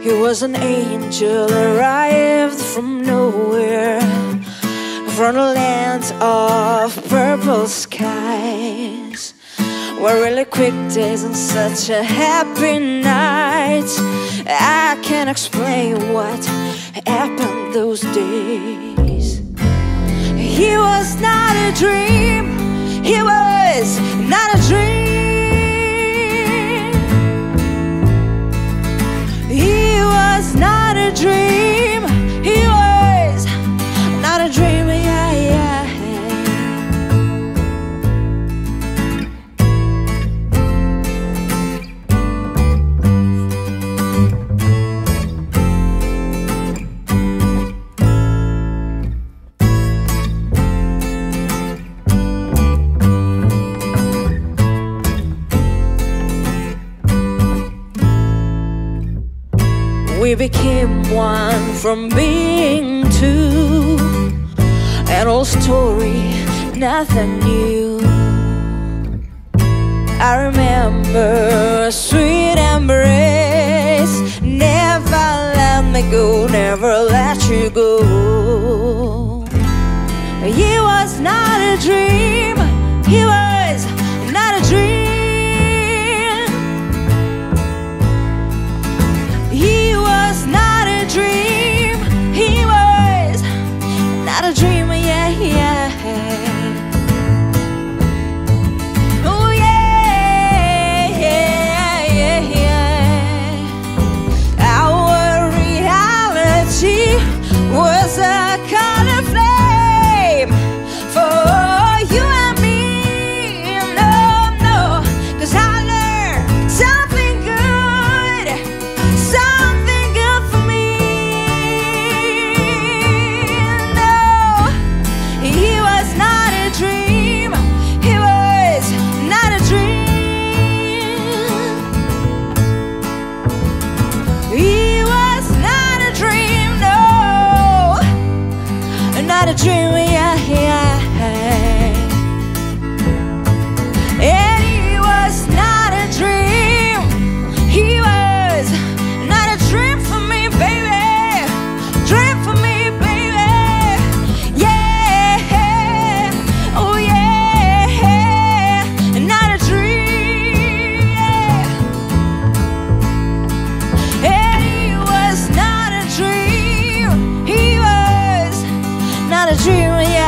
He was an angel arrived from nowhere, from the land of purple skies, where really quick days and such a happy night. I can't explain what happened those days. He was not a dream, he was not a dream. He was not a dream, he was not a dream, yeah, yeah. We became one from being two, an old story, nothing new. I remember a sweet embrace, never let me go, never let you go. He was not a dream, he was not a dream. He was not a dream, he was not a dream, yeah, yeah. Oh yeah, yeah, yeah, yeah. Our reality was a color flame for you and me. No, no, 'cause I learned something good, something good for me. No, he was not a dream, he was not a dream. He was not a dream, no, not a dream, yeah, yeah. And he was not a dream, he was not a dream for me, baby, dream for me, baby, yeah, oh yeah, not a dream, yeah. And he was not a dream, he was not a dream, yeah.